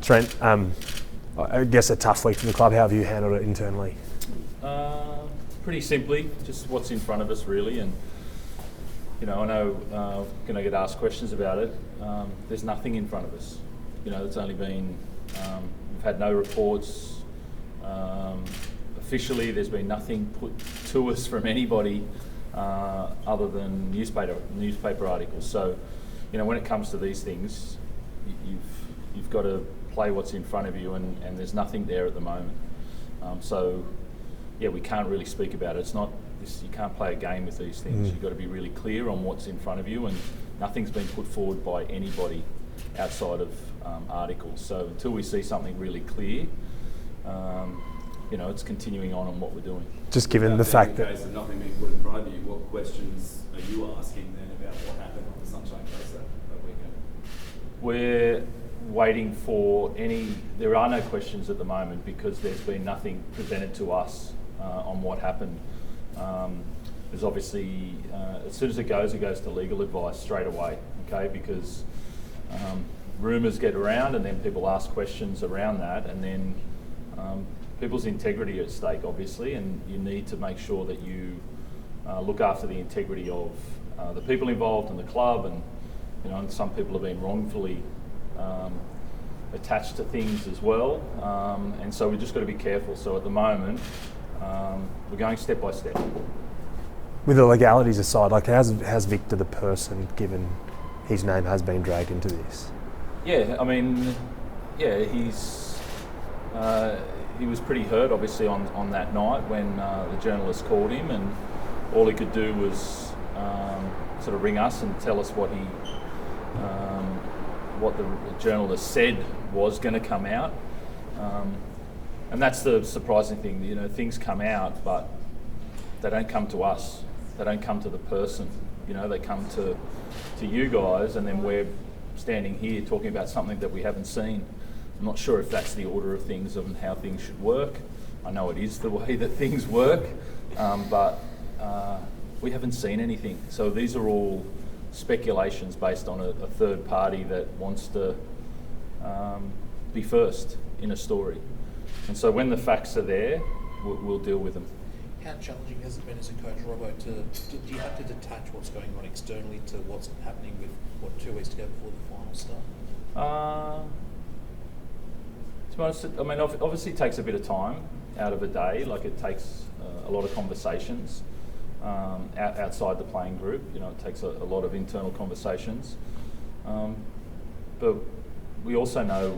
Trent, I guess a tough week for the club. How have you handled it internally? Pretty simply, just what's in front of us really, and I know going to get asked questions about it. There's nothing in front of us. It's only been we've had no reports. Officially, there's been nothing put to us from anybody other than newspaper articles. So, when it comes to these things, you've got to play what's in front of you, and there's nothing there at the moment. We can't really speak about it. It's not this. You can't play a game with these things. You've got to be really clear on what's in front of you, and nothing's been put forward by anybody outside of articles. So until we see something really clear, it's continuing on what we're doing. Just given the fact that case of nothing being put in front of you, what questions are you asking then about what happened on the Sunshine Coast that weekend? We're waiting for there are no questions at the moment because there's been nothing presented to us on what happened. There's obviously, as soon as it goes to legal advice straight away, okay, because rumours get around and then people ask questions around that, and then people's integrity are at stake, obviously, and you need to make sure that you look after the integrity of the people involved in the club, and some people have been wrongfully attached to things as well, and so we've just got to be careful. So at the moment, we're going step by step. With the legalities aside, how's Victor the person, given his name has been dragged into this? He was pretty hurt, obviously, on that night when the journalist called him, and all he could do was sort of ring us and tell us what the journalist said was going to come out. And that's the surprising thing. Things come out, but they don't come to us. They don't come to the person. They come to you guys, and then we're standing here talking about something that we haven't seen. I'm not sure if that's the order of things and how things should work. I know it is the way that things work, but we haven't seen anything. So these are all speculations based on a third party that wants to be first in a story. And so when the facts are there, we'll deal with them. How challenging has it been as a coach, Robbo, do you have to detach what's going on externally to what's happening with 2 weeks to go before the final start? To be honest, obviously it takes a bit of time out of a day. Like, it takes a lot of conversations outside the playing group. It takes a lot of internal conversations. But we also know,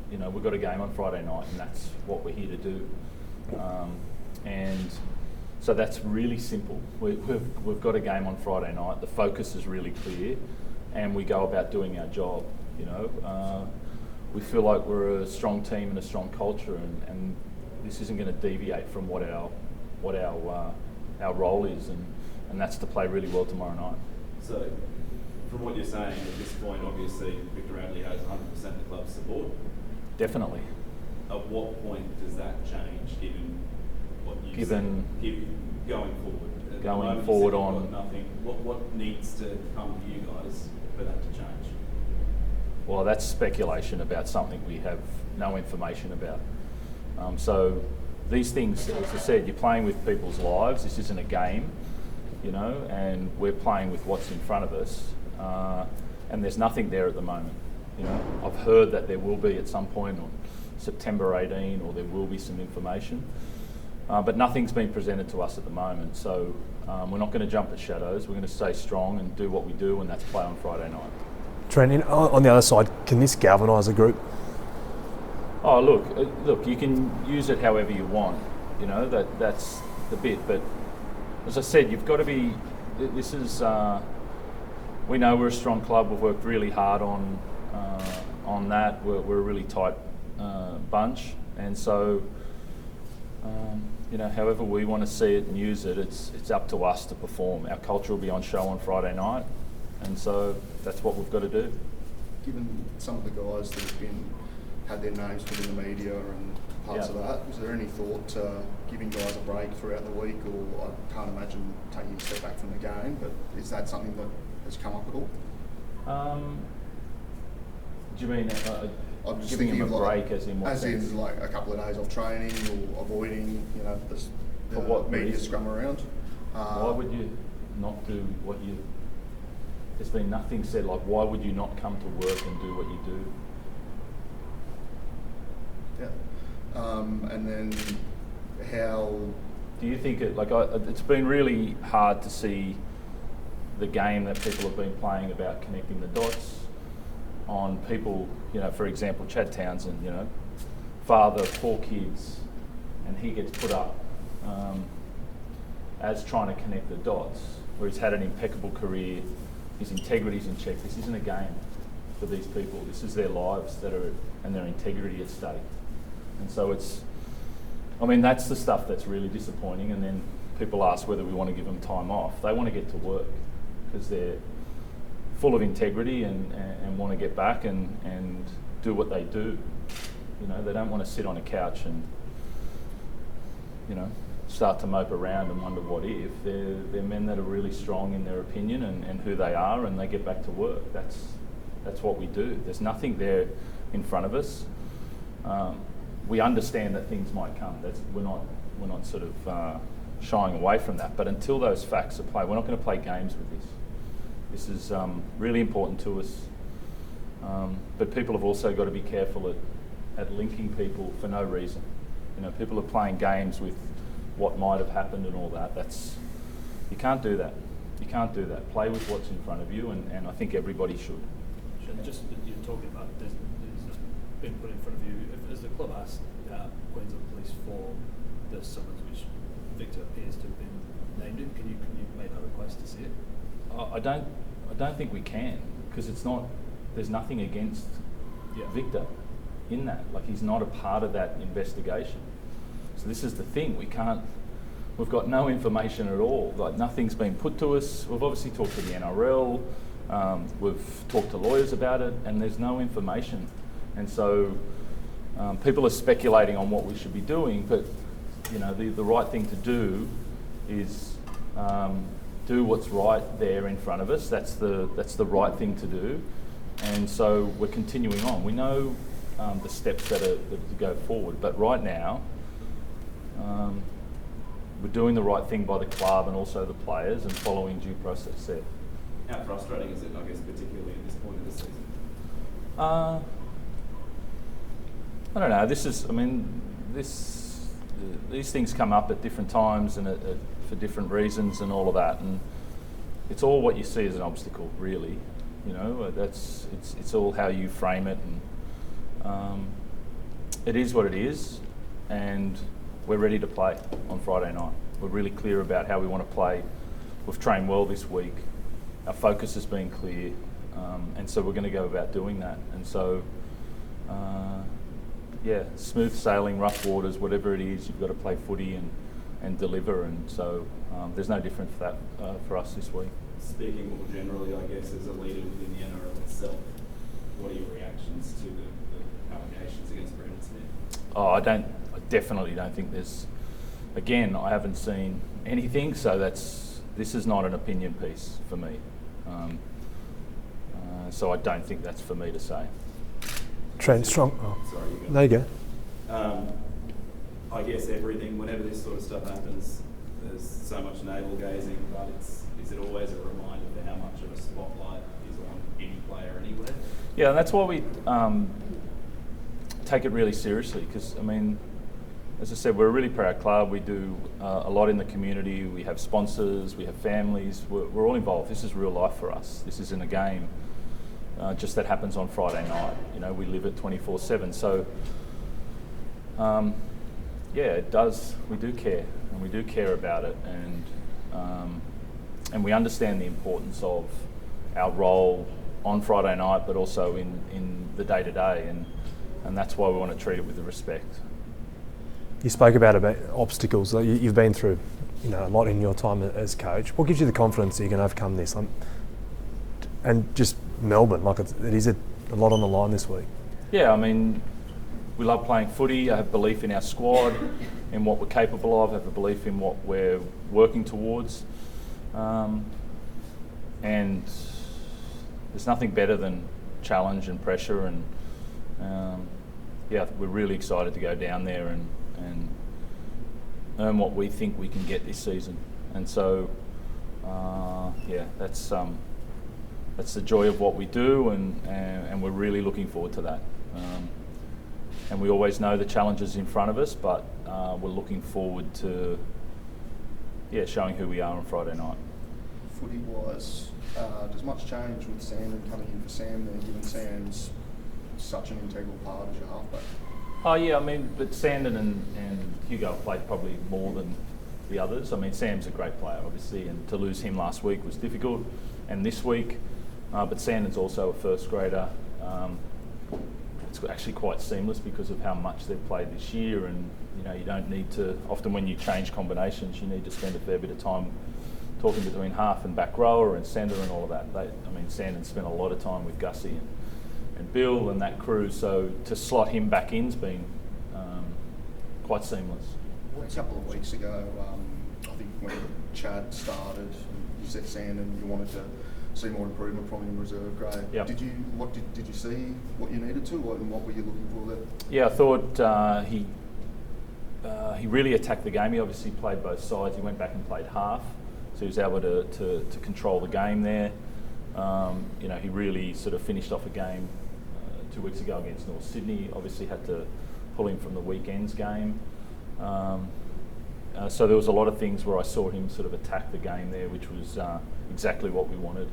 we've got a game on Friday night, and that's what we're here to do. And so that's really simple. We've got a game on Friday night. The focus is really clear, and we go about doing our job. We feel like we're a strong team and a strong culture, and this isn't going to deviate from what our role is, and that's to play really well tomorrow night. So, from what you're saying at this point, obviously Victor Radley has 100% of the club's support. Definitely. At what point does that change, given what you said, going forward? Going forward on nothing. What needs to come to you guys for that to change? Well, that's speculation about something we have no information about. So these things, as I said, you're playing with people's lives. This isn't a game, and we're playing with what's in front of us. And there's nothing there at the moment. I've heard that there will be at some point on September 18, or there will be some information. But nothing's been presented to us at the moment. So we're not going to jump at shadows. We're going to stay strong and do what we do, and that's play on Friday night. Trent, on the other side, can this galvanise a group? Oh, look, you can use it however you want. That's the bit. But as I said, you've got to be. This is. We know we're a strong club. We've worked really hard on that. We're a really tight bunch, and so. However we want to see it and use it, it's up to us to perform. Our culture will be on show on Friday night, and so that's what we've got to do. Given some of the guys that have had their names put in the media and parts of that, is there any thought giving guys a break throughout the week, or I can't imagine taking a step back from the game, but is that something that has come up at all? Do you mean I'm just Giving thinking him a of like, break as in what as sense? in like a couple of days off training or avoiding, you know, For what media reason? scrum around. Why would you not do what you... There's been nothing said, like, why would you not come to work and do what you do? Yeah. And then how... Do you think it's been really hard to see the game that people have been playing about connecting the dots on people, you know, for example, Chad Townsend, you know, father, 4 kids, and he gets put up as trying to connect the dots, where he's had an impeccable career, his integrity's in check. This isn't a game for these people. This is their lives and their integrity at stake. And so that's the stuff that's really disappointing. And then people ask whether we want to give them time off. They want to get to work because they're full of integrity and want to get back and do what they do. You know, they don't want to sit on a couch and, you know, start to mope around and wonder what if. They're men that are really strong in their opinion and who they are, and they get back to work. That's what we do. There's nothing there in front of us. We understand that things might come. We're not sort of shying away from that. But until those facts are played, we're not going to play games with this. This is really important to us. But people have also got to be careful at linking people for no reason. You know, people are playing games with what might have happened and all that. You can't do that. You can't do that. Play with what's in front of you, and I think everybody should. Just you're talking about there's been put in front of you. As the club asked Queensland Police for the summons which Victor appears to have been named in, can you make a request to see it? I don't think we can, because there's nothing against Victor in that. Like, he's not a part of that investigation. So this is the thing, we've got no information at all. Like, nothing's been put to us. We've obviously talked to the NRL, we've talked to lawyers about it, and there's no information. And so people are speculating on what we should be doing, but you know, the right thing to do is do what's right there in front of us. That's the right thing to do. And so we're continuing on. We know the steps that are to go forward, but right now we're doing the right thing by the club and also the players and following due process there. How frustrating is it, I guess, particularly at this point of the season? I don't know. These things come up at different times and for different reasons and all of that, and it's all what you see as an obstacle, really. You know, it's all how you frame it, and it is what it is, and we're ready to play on Friday night. We're really clear about how we want to play. We've trained well this week. Our focus has been clear, and so we're going to go about doing that. And so, smooth sailing, rough waters, whatever it is, you've got to play footy and deliver. And so there's no difference for that for us this week. Speaking more generally, I guess, as a leader within the NRL itself, what are your reactions to the allegations against Brendan Smith? I definitely don't think there's... Again, I haven't seen anything, so this is not an opinion piece for me. So I don't think that's for me to say. Trent, strong. Sorry, you go. There you go. I guess whenever this sort of stuff happens, there's so much navel gazing, but is it always a reminder of how much of a spotlight is on any player anywhere? Yeah, and that's why we take it really seriously, because, I mean, as I said, we're a really proud club. We do a lot in the community. We have sponsors, we have families. We're all involved. This is real life for us. This isn't a game just that happens on Friday night. You know, we live it 24/7. So, it does. We do care, and we do care about it, and we understand the importance of our role on Friday night, but also in the day-to-day, and that's why we want to treat it with the respect. You spoke about obstacles. You've been through, a lot in your time as coach. What gives you the confidence that you can overcome this? And just Melbourne, it is a lot on the line this week. Yeah, I mean, we love playing footy. I have belief in our squad, in what we're capable of. I have a belief in what we're working towards, and there's nothing better than challenge and pressure, and yeah, we're really excited to go down there and earn what we think we can get this season. And so, yeah, that's the joy of what we do, and we're really looking forward to that. And we always know the challenges in front of us, but we're looking forward to, yeah, showing who we are on Friday night. Footy-wise, does much change with Sandon coming in for Sam there, given Sam's such an integral part as your halfback? Oh yeah, I mean, but Sandon and Hugo played probably more than the others. I mean, Sam's a great player, obviously, and to lose him last week was difficult, and this week. But Sandon's also a first grader. It's actually quite seamless because of how much they've played this year, and you know, you don't need to. Often when you change combinations, you need to spend a fair bit of time talking between half and back rower and centre and all of that. I mean, Sandon spent a lot of time with Gussie and Bill and that crew, so to slot him back in's been quite seamless. A couple of weeks ago, I think when Chad started, you said Sandon, you wanted to see more improvement from him in reserve grade. Yep. Did you see what you needed to, and what were you looking for there? Yeah, I thought he really attacked the game. He obviously played both sides. He went back and played half, so he was able to control the game there. You know, he really sort of finished off a game 2 weeks ago against North Sydney. Obviously had to pull him from the weekend's game. So there was a lot of things where I saw him sort of attack the game there, which was exactly what we wanted.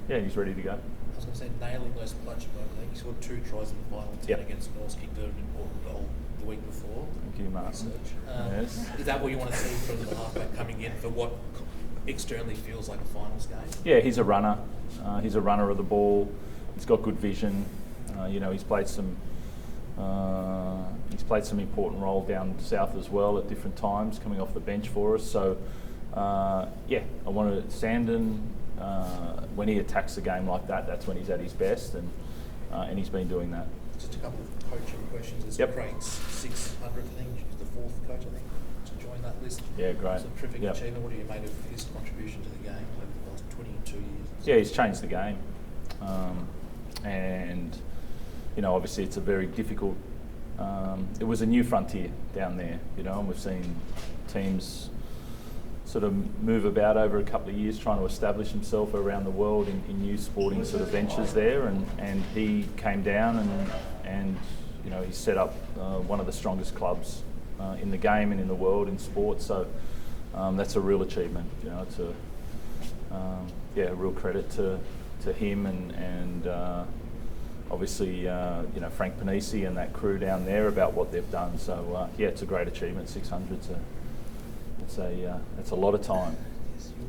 Yeah, he's ready to go. I was going to say, nailing those clutch moments. I think he scored 2 tries in the final 10 Yep. against North, kicked an important goal the week before. Thank you, Martin. Yes. Is that what you want to see from the halfback coming in for what externally feels like a finals game? Yeah, he's a runner. He's a runner of the ball. He's got good vision. You know, he's played some important role down south as well at different times, coming off the bench for us. So, yeah, I wanted Sandon. When he attacks the game like that, that's when he's at his best, and he's been doing that. Just a couple of coaching questions. There's Yep. Craig's 600 thing. He's the 4th coach, I think, to join that list. Yeah, great. It's a terrific Yep. achievement. What do you make of his contribution to the game over the last 22 years? Yeah, he's changed the game, and you know, obviously it's a very difficult. It was a new frontier down there, you know, and we've seen teams sort of move about over a couple of years trying to establish himself around the world in new sporting sort of ventures there, and he came down and you know, he set up one of the strongest clubs in the game and in the world in sport. So that's a real achievement, you know. It's a real credit to him and obviously you know, Frank Panisi and that crew down there about what they've done. So yeah, it's a great achievement. 600's it's a lot of time.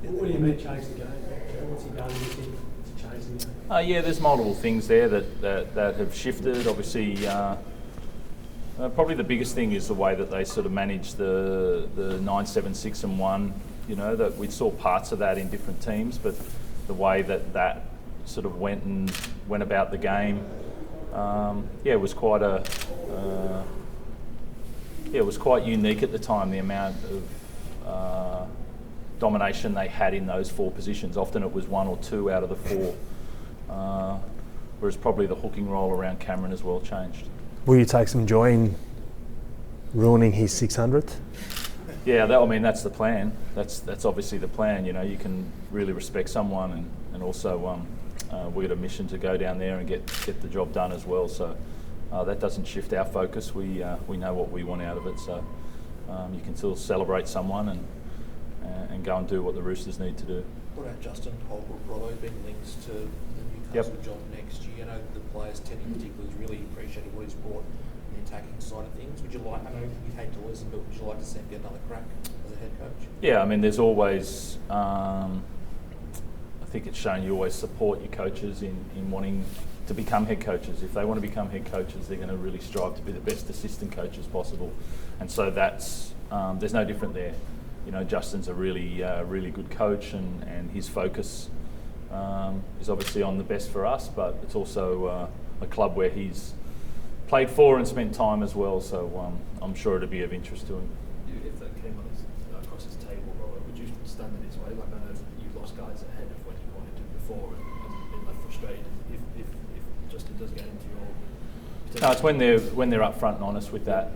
What do you mean change the game? What's he done, do you think, to change the game? Yeah, there's multiple things there that have shifted. Obviously, probably the biggest thing is the way that they sort of manage the 9, 7, 6 and 1. You know, that we saw parts of that in different teams, but the way that sort of went about the game, it was quite it was quite unique at the time. The amount of domination they had in those 4 positions. Often it was 1 or 2 out of the 4, whereas probably the hooking role around Cameron as well changed. Will you take some joy in ruining his 600th? Yeah, I mean, that's the plan. That's obviously the plan. You know, you can really respect someone, and also we got a mission to go down there and get the job done as well. So that doesn't shift our focus. We know what we want out of it. So you can still celebrate someone and go and do what the Roosters need to do. What about Justin Holbrook-Robbo being linked to the Newcastle job next year? I know the players, Ted in particular, has really appreciated what he's brought in the attacking side of things. Would you like, I know you hate to lose him, but would you like to see him get another crack as a head coach? Yeah, I mean, there's always, I think it's shown you always support your coaches in wanting to become head coaches. If they want to become head coaches, they're going to really strive to be the best assistant coaches possible. And so that's, there's no different there. You know, Justin's a really good coach, and his focus is obviously on the best for us, but it's also a club where he's played for and spent time as well, so I'm sure it'll be of interest to him. If that came on across his table, Robert, would you stand in his way? Like, I know you lost guys ahead of when you wanted to before and been left frustrated. If Justin does get into your No, it's when they're upfront and honest with that.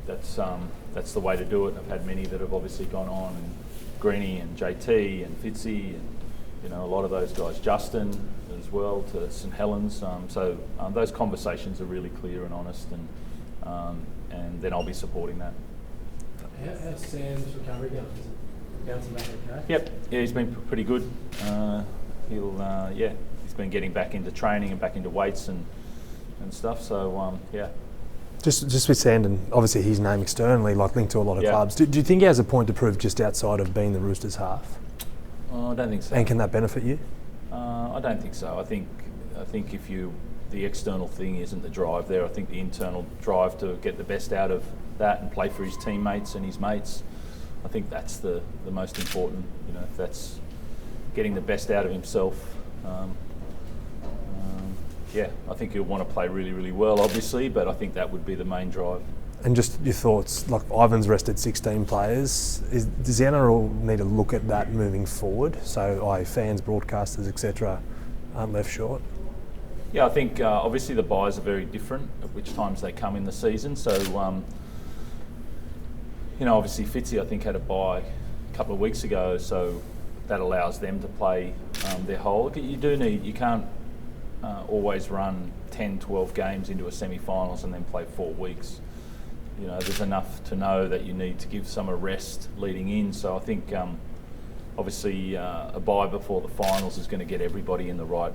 That's the way to do it. I've had many that have obviously gone on, and Greenie and JT and Fitzy, and a lot of those guys, Justin as well to St Helens. So those conversations are really clear and honest, and then I'll be supporting that. How's Sam's recovery going? Is it bouncing back okay? Yep, yeah, he's been pretty good. He's been getting back into training and back into weights and stuff. So yeah. Just with Sandon, obviously his name externally, like linked to a lot of Yeah. clubs. Do you think he has a point to prove just outside of being the Roosters half? I don't think so. And can that benefit you? I don't think so. I think if the external thing isn't the drive there, I think the internal drive to get the best out of that and play for his teammates and his mates, I think that's the most important. If that's getting the best out of himself. I think he'll want to play really, really well, obviously, but I think that would be the main drive. And just your thoughts, like Ivan's rested 16 players. Does the NRL need to look at that moving forward? So fans, broadcasters, etc. aren't left short? Yeah, I think obviously the buys are very different at which times they come in the season. So, obviously Fitzy I think had a buy a couple of weeks ago, so that allows them to play their whole. You can't always run 10, 12 games into a semi-finals and then play 4 weeks. There's enough to know that you need to give some a rest leading in. So I think obviously a bye before the finals is going to get everybody in the right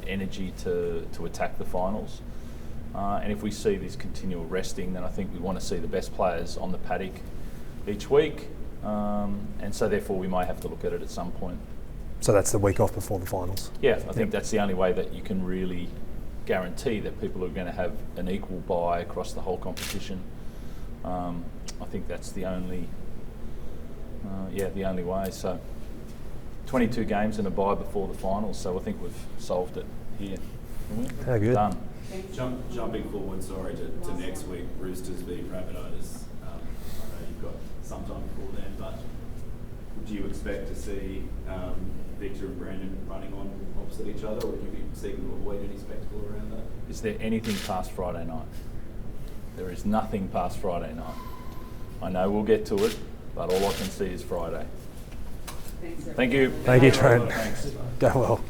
energy to attack the finals. And if we see this continual resting, then I think we want to see the best players on the paddock each week. And so therefore we might have to look at it at some point. So that's the week off before the finals? Yeah, I think that's the only way that you can really guarantee that people are going to have an equal bye across the whole competition. I think that's the only way. So 22 games and a bye before the finals, so I think we've solved it here. How good. Done. Jumping forward, to next week, Roosters v Rabbitohs. I know you've got some time before then, but do you expect to see Victor and Brandon running on opposite each other, or would you be seeking to avoid any spectacle around that? Is there anything past Friday night? There is nothing past Friday night. I know we'll get to it, but all I can see is Friday. Thank you. Thank you, Trent. Thanks. Go well.